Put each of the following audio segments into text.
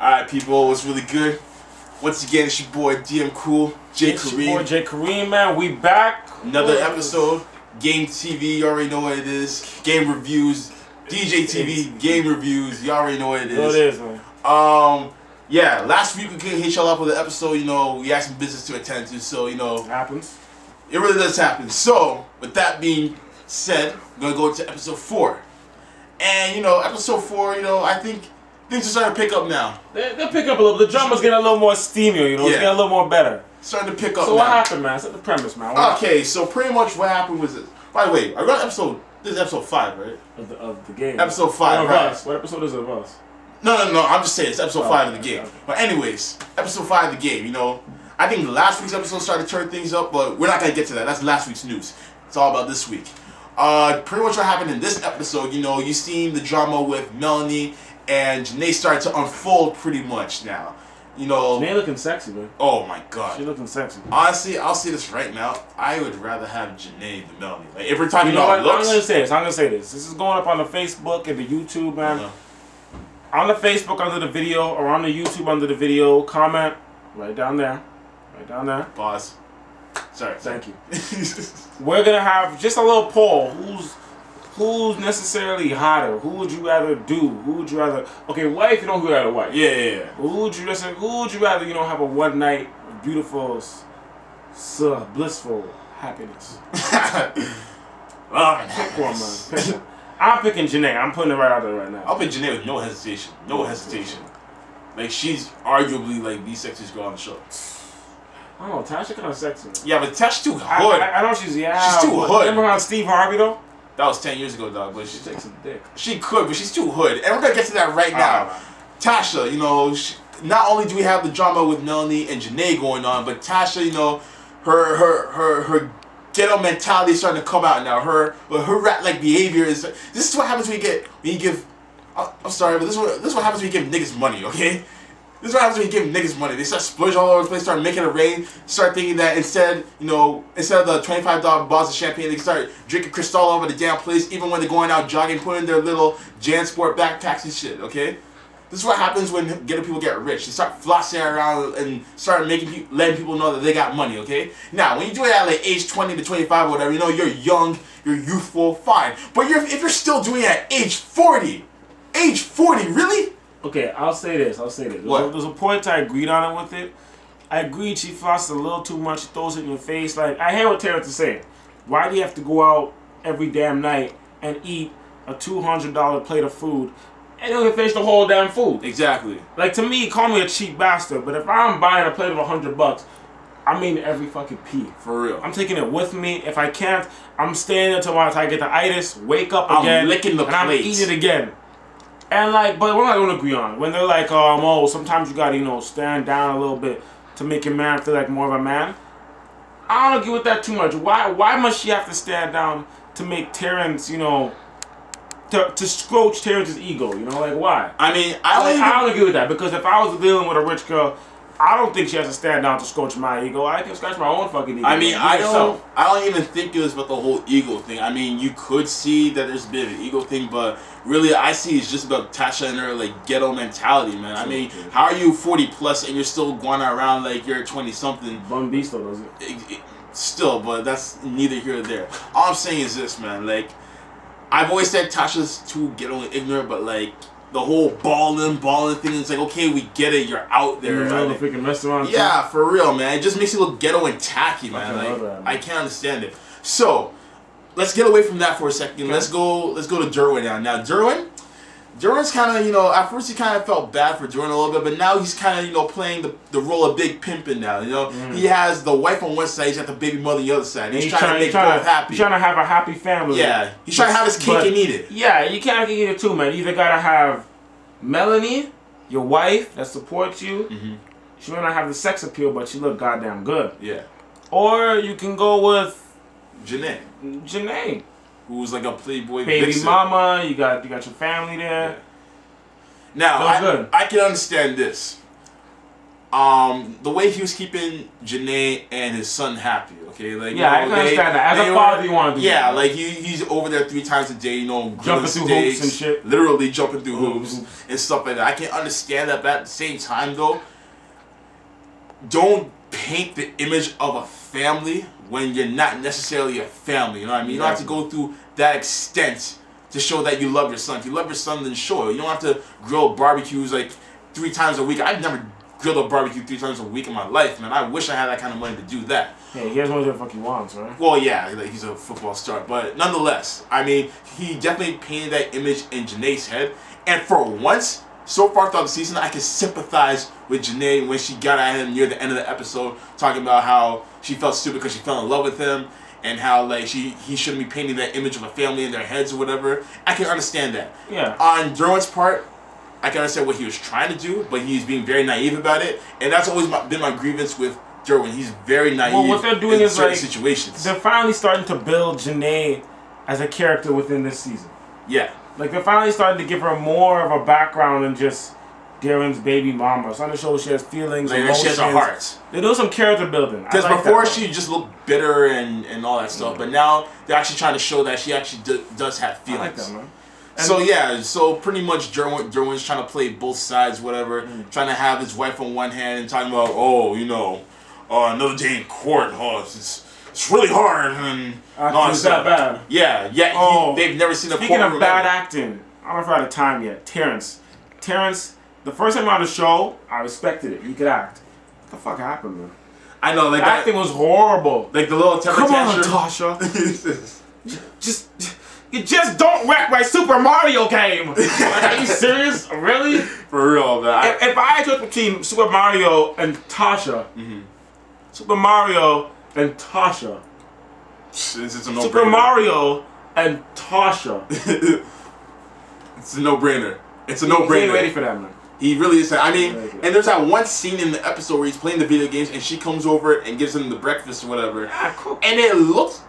Alright, people, what's really good? Once again, it's your boy DM Cool, J It's Kareem. your boy J Kareem, man. We back. Another episode. Game TV, you already know what it is. Game reviews. DJ TV, game reviews. You already know what it is. What it is, man. Yeah, last week we couldn't hit y'all up with an episode, we had some business to attend to, so, It happens. it really does happen. So, with that being said, we're going to go into episode 4. And, episode 4, I think things are starting to pick up now. They'll pick up a little. The drama's getting a little more steamier, It's getting a little more better. Starting to pick up So now. what happened, man? Set the premise, man. Okay, so pretty much what happened was this. By the way, I got this is episode 5, right? Of the game. Episode 5, right? What episode is it of us? No, I'm just saying it's episode 5 of the game. Okay. But anyways, episode 5 of the game, I think last week's episode started to turn things up, but we're not going to get to that. That's last week's news. It's all about this week. Pretty much what happened in this episode, you seen the drama with Melanie and Janae started to unfold pretty much now. Janae looking sexy, man. Oh my god. She looking sexy. Honestly, I'll say this right now. I would rather have Janae than Melanie. Like every time You know what? looks. I'm gonna say this. This is going up on the Facebook and the YouTube, man. Uh-huh. On the Facebook under the video or on the YouTube under the video, comment right down there. Right down there. Pause. Sorry. Thank you. We're gonna have just a little poll. Who's necessarily hotter? Who would you rather do? Who would you rather? Okay, wife. You know who you rather wife. Yeah. Who would you rather? Have a one night beautiful, blissful happiness. Pick one, man. Pick one. I'm picking Janae. I'm putting it right out there right now. I'll pick Janae with no hesitation. No hesitation. Like she's arguably like the sexiest girl on the show. I don't know. Tasha kind of sexy. Man. Yeah, but Tasha's too hood. I know she's too hood. Remember how Steve Harvey though? That was 10 years ago, dog. But She takes a dick. she could, but she's too hood. And we're gonna get to that right now. Tasha, not only do we have the drama with Melanie and Janae going on, but Tasha, her ghetto mentality is starting to come out now. Her rat-like behavior is. This is what happens when you give. I'm sorry, but this is what happens when you give niggas money. Okay. This is what happens when you give niggas money. They start splurging all over the place, start making it rain, start thinking that instead of the $25 bottles of champagne, they start drinking Cristal all over the damn place, even when they're going out jogging, putting their little JanSport backpacks and shit, okay? This is what happens when ghetto people get rich. They start flossing around and start letting people know that they got money, okay? Now, when you do it at like age 20 to 25 or whatever, you're young, you're youthful, fine. But if you're still doing it at age 40, really? Okay, I'll say this. What? There's a point I agreed on it with it. I agreed she flosses a little too much, throws it in your face. Like, I hear what Terrence is saying. Why do you have to go out every damn night and eat a $200 plate of food and you can finish the whole damn food? Exactly. Like, to me, call me a cheap bastard, but if I'm buying a plate of $100, I mean every fucking pee. For real. I'm taking it with me. If I can't, I'm staying until I get the itis, wake up again, I'm licking the and I'm plates. eating it again. And but what I don't agree on, when they're like, sometimes you gotta, stand down a little bit to make your man feel like more of a man. I don't agree with that too much. Why must she have to stand down to make Terrence, to squelch Terrence's ego? Why? I mean, I don't agree with that, because if I was dealing with a rich girl, I don't think she has to stand down to squelch my ego. I can scratch my own fucking ego. I mean, I don't even think it was about the whole ego thing. I mean, you could see that there's a bit of an ego thing, but really, I see it's just about Tasha and her ghetto mentality, man. I mean, how are you 40 plus and you're still going around like you're 20 something? Bun B still does it. Still, but that's neither here nor there. All I'm saying is this, man. I've always said Tasha's too ghetto and ignorant, but the whole balling thing is okay, we get it, you're out there. The freaking restaurant. Yeah, for real, man. It just makes you look ghetto and tacky, man. I can't understand it. So, let's get away from that for a second. Okay. Let's go to Derwin now. Now, Derwin's kind of, at first he kind of felt bad for Derwin a little bit, but now he's kind of, playing the role of big pimpin' now. He has the wife on one side, he's got the baby mother on the other side. He's trying to make both happy. He's trying to have a happy family. Yeah, he's trying to have his cake and eat it. Yeah, you can't eat it too, man. You either gotta have Melanie, your wife that supports you. Mm-hmm. She may not have the sex appeal, but she look goddamn good. Yeah. Or you can go with Janae, who's like a playboy baby vixen. mama. You got your family there. Yeah. Now, I can understand this. The way he was keeping Janae and his son happy, okay, like Yeah, I can understand that. As a father, you want to do that. Yeah, like he's over there 3 times a day, you know, jumping through hoops and shit. Literally jumping through hoops and stuff like that. I can understand that, but at the same time, though, don't paint the image of a family when you're not necessarily a family. You know what I mean? You don't have to go through that extent to show that you love your son. If you love your son, then sure. You don't have to grill barbecues like 3 times a week. I've never grilled a barbecue 3 times a week in my life, man. I wish I had that kind of money to do that. Yeah, he has whatever the fuck he wants, right? Well, yeah, like he's a football star, but nonetheless, I mean, he definitely painted that image in Janae's head. And for once, so far throughout the season, I can sympathize with Janae when she got at him near the end of the episode, talking about how she felt stupid because she fell in love with him, and how like he shouldn't be painting that image of a family in their heads or whatever. I can understand that. Yeah. On Derwin's part, I can understand what he was trying to do, but he's being very naive about it, and that's always been my grievance with Derwin. He's very naive. Well, what they're doing in is certain like situations. they're finally starting to build Janae as a character within this season. Yeah. Like they're finally starting to give her more of a background than just Darren's baby mama. It's on the show she has feelings, like, emotions. she has a heart. They're doing some character building. Because like before she just looked bitter and all that stuff, but now they're actually trying to show that she actually does have feelings. I like that, man. So yeah, so pretty much Derwin's trying to play both sides, whatever. Trying to have his wife on one hand and talking about, oh, you know, another day in court. Oh, it's really hard and it's that bad. Yeah. They've never seen a court. Speaking of bad acting, I don't know if I had time yet. Terrence, the first time on the show, I respected it. He could act. What the fuck happened, man? I know, like the acting was horrible. Like the little temper tantrum. Come on, Tasha. You just don't wreck my Super Mario game. Like, are you serious? Really? For real, man. If I had to pick between Super Mario and Tasha, Super Mario and Tasha. It's a no-brainer. Super Mario and Tasha. It's a no-brainer. It's a no-brainer. He ain't ready for that, man. He really is. I mean, and there's that one scene in the episode where he's playing the video games and she comes over and gives him the breakfast or whatever. Yeah, cool. And it looked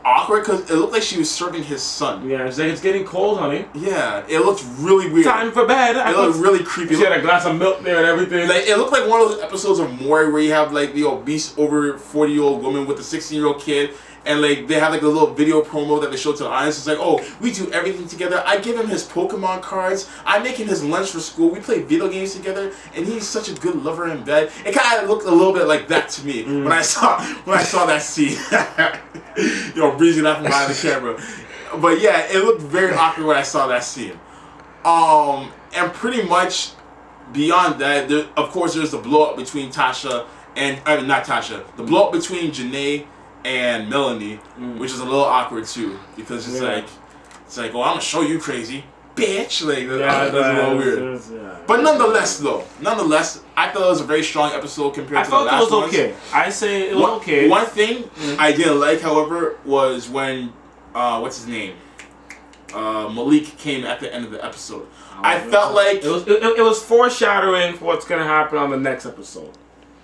awkward because it looked like she was serving his son. Yeah, it's like it's getting cold, honey. Yeah, it looked really weird. Time for bed. It looked really creepy. She had a glass of milk there and everything. Like, it looked like one of those episodes of Maury where you have like the obese over 40-year-old woman with a 16-year-old kid. And like they have like a little video promo that they show to the audience. It's like, oh, we do everything together. I give him his Pokemon cards. I make him his lunch for school. We play video games together, and he's such a good lover in bed. It kind of looked a little bit like that to me when I saw that scene. You know, breezing out from behind the camera. But yeah, it looked very awkward when I saw that scene. And pretty much beyond that, of course, there's the blow up between Tasha and not Tasha. The blow up between Janae and Melanie, which is a little awkward too, because it's like, oh, I'm gonna show you crazy, bitch. Like, that's a little weird. But nonetheless, I thought it was a very strong episode compared to the last one. I thought it was okay. I say it was okay. One thing I didn't like, however, was when what's his name, Malik came at the end of the episode. I felt like it was foreshadowing for what's gonna happen on the next episode.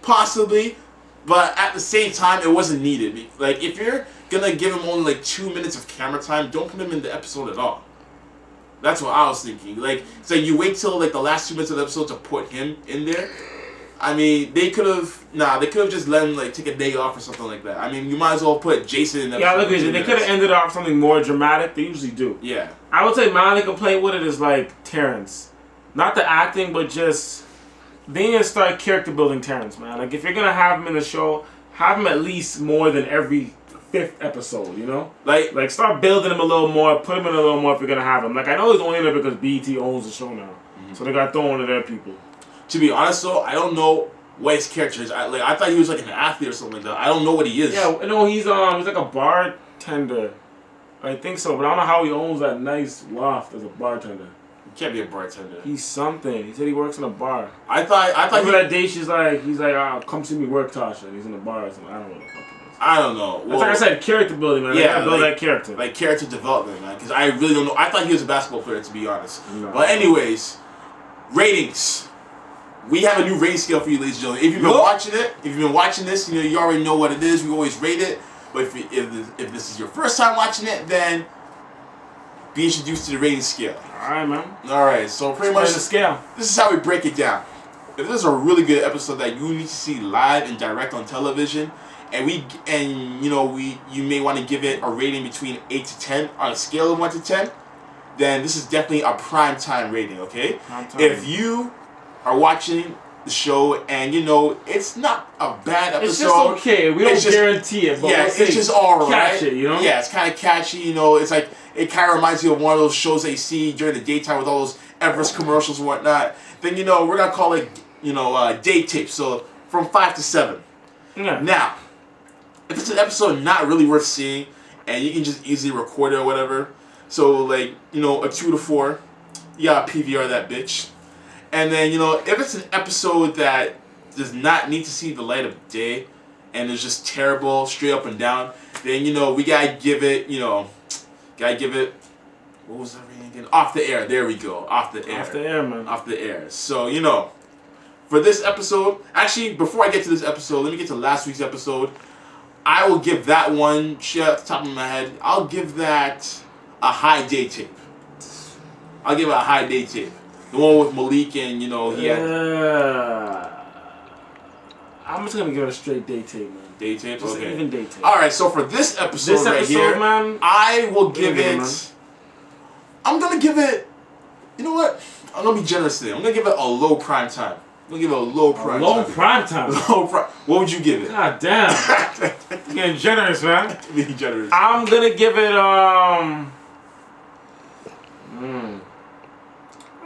Possibly. But at the same time, it wasn't needed. Like, if you're gonna give him only like 2 minutes of camera time, don't put him in the episode at all. That's what I was thinking. Like, so you wait till like the last 2 minutes of the episode to put him in there. I mean, they could have just let him like take a day off or something like that. I mean, you might as well put Jason in the episode. Yeah, look at you. They could have ended off something more dramatic. They usually do. Yeah. I would say my only complaint with it is like Terrence. Not the acting, but just they need to start character building Terrence, man. Like, if you're gonna have him in the show, have him at least more than every 5th episode, you know? Like start building him a little more, put him in a little more if you're gonna have him. Like, I know he's only in there because BET owns the show now. So they got thrown one of their people. To be honest though, I don't know what his character is. I thought he was like an athlete or something like that. I don't know what he is. Yeah, no, he's like a bartender. I think so, but I don't know how he owns that nice loft as a bartender. Can't be a bartender. He's something. He said he works in a bar. I thought. Remember that day he's like, oh, come see me work, Tasha. And he's in the bar or something. I don't know what the fuck it is. I don't know. Well, that's like I said, character building, man. Yeah, build that character. Like character development, man. Because I really don't know. I thought he was a basketball player, to be honest. No. But anyways, ratings. We have a new rating scale for you, ladies and gentlemen. If you've been watching this, you know you already know what it is. We always rate it. But if this is your first time watching it, then be introduced to the rating scale. Alright, man. Alright, so pretty much the scale. This is how we break it down. if there's a really good episode that you need to see live and direct on television, and you may want to give it a rating between 8 to 10 on a scale of 1 to 10, then this is definitely a prime time rating. Okay, if you are watching the show and it's not a bad episode, it's just okay. We don't guarantee it, but it's just all right. Catch it, Yeah, it's kind of catchy. It's like it kind of reminds you of one of those shows that you see during the daytime with all those Everest commercials and whatnot. Then we're gonna call it day tape. So from 5 to 7. Yeah. Now, if it's an episode not really worth seeing, and you can just easily record it or whatever, so like a 2 to 4, you gotta PVR that bitch. And then if it's an episode that does not need to see the light of day, and is just terrible straight up and down, then we gotta give it what was that rating again? Off the air. There we go. Off the air. Off the air, man. Off the air. So for this episode, actually, before I get to this episode, let me get to last week's episode. I will give that one, shit off the top of my head, I'll give that a high day tape. I'll give it a high day tape. The one with Malik and, he had... I'm just going to give it a straight day tape, man. Day tape? Just Okay. even day tape. Alright, so for this episode right here, man, I will give it... I'm going to give it... You know what? I'm going to be generous today. I'm going to give it a low prime time. I'm going to give it a low prime time. Low prime time? Low prime. What would you give it? God damn. You're getting generous, man. Being generous. I'm going to give it, I'm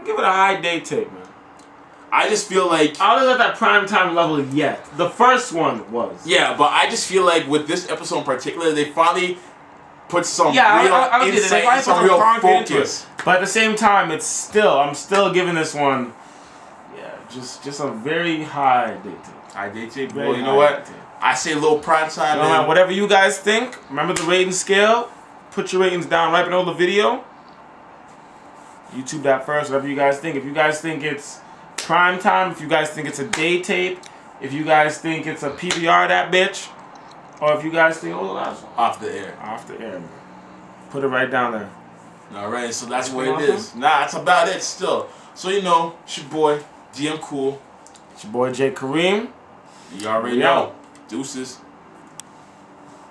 give it a high day tape, man. I just feel like... I wasn't at that prime time level yet. The first one was. Yeah, but I just feel like with this episode in particular, they finally put some real insight and some real focus. But at the same time, I'm still giving this one, just a very high day tape. High day tape? Well, you know what? I say low prime time. Whatever you guys think, remember the rating scale. Put your ratings down right below the video. YouTube that first, whatever you guys think. If you guys think it's prime time, if you guys think it's a day tape, if you guys think it's a PVR that bitch, or if you guys think, off the air. Off the air. Put it right down there. Alright, so that's what it is. Nah, that's about it still. So it's your boy, DM Cool. It's your boy Jay Kareem. You already know. Deuces.